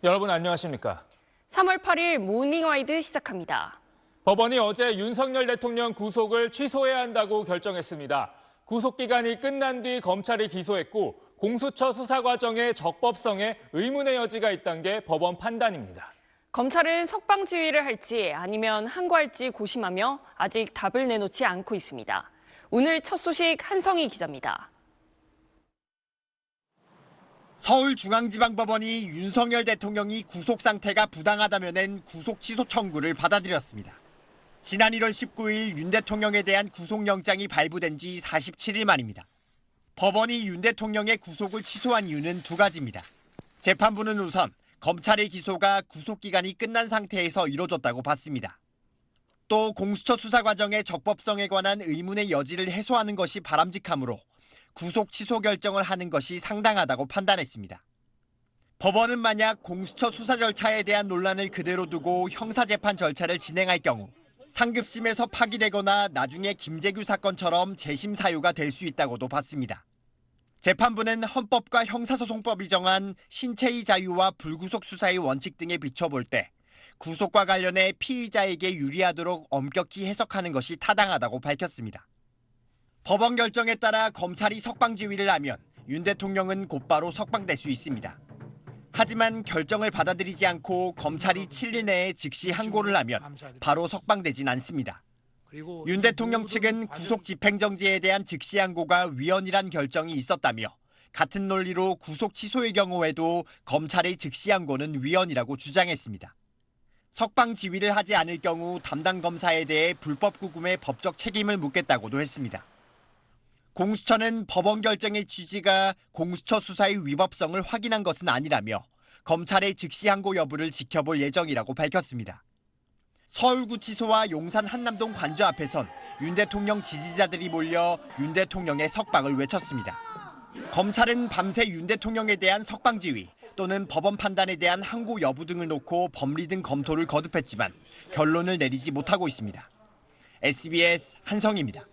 여러분 안녕하십니까? 3월 8일 모닝와이드 시작합니다. 법원이 어제 윤석열 대통령 구속을 취소해야 한다고 결정했습니다. 구속 기간이 끝난 뒤 검찰이 기소했고 공수처 수사 과정의 적법성에 의문의 여지가 있다는 게 법원 판단입니다. 검찰은 석방 지휘를 할지 아니면 항고할지 고심하며 아직 답을 내놓지 않고 있습니다. 오늘 첫 소식 한성희 기자입니다. 서울중앙지방법원이 윤석열 대통령이 구속 상태가 부당하다며 낸 구속 취소 청구를 받아들였습니다. 지난 1월 19일 윤 대통령에 대한 구속영장이 발부된 지 47일 만입니다. 법원이 윤 대통령의 구속을 취소한 이유는 두 가지입니다. 재판부는 우선 검찰의 기소가 구속기간이 끝난 상태에서 이뤄졌다고 봤습니다. 또 공수처 수사 과정의 적법성에 관한 의문의 여지를 해소하는 것이 바람직하므로 구속 취소 결정을 하는 것이 상당하다고 판단했습니다. 법원은 만약 공수처 수사 절차에 대한 논란을 그대로 두고 형사재판 절차를 진행할 경우 상급심에서 파기되거나 나중에 김재규 사건처럼 재심 사유가 될 수 있다고도 봤습니다. 재판부는 헌법과 형사소송법이 정한 신체의 자유와 불구속 수사의 원칙 등에 비춰볼 때 구속과 관련해 피의자에게 유리하도록 엄격히 해석하는 것이 타당하다고 밝혔습니다. 법원 결정에 따라 검찰이 석방 지휘를 하면 윤 대통령은 곧바로 석방될 수 있습니다. 하지만 결정을 받아들이지 않고 검찰이 7일 내에 즉시 항고를 하면 바로 석방되진 않습니다. 윤 대통령 측은 구속 집행정지에 대한 즉시 항고가 위헌이란 결정이 있었다며 같은 논리로 구속 취소의 경우에도 검찰의 즉시 항고는 위헌이라고 주장했습니다. 석방 지휘를 하지 않을 경우 담당 검사에 대해 불법 구금의 법적 책임을 묻겠다고도 했습니다. 공수처는 법원 결정의 취지가 공수처 수사의 위법성을 확인한 것은 아니라며 검찰의 즉시 항고 여부를 지켜볼 예정이라고 밝혔습니다. 서울구치소와 용산 한남동 관저 앞에선 윤 대통령 지지자들이 몰려 윤 대통령의 석방을 외쳤습니다. 검찰은 밤새 윤 대통령에 대한 석방 지휘 또는 법원 판단에 대한 항고 여부 등을 놓고 법리 등 검토를 거듭했지만 결론을 내리지 못하고 있습니다. SBS 한성희입니다.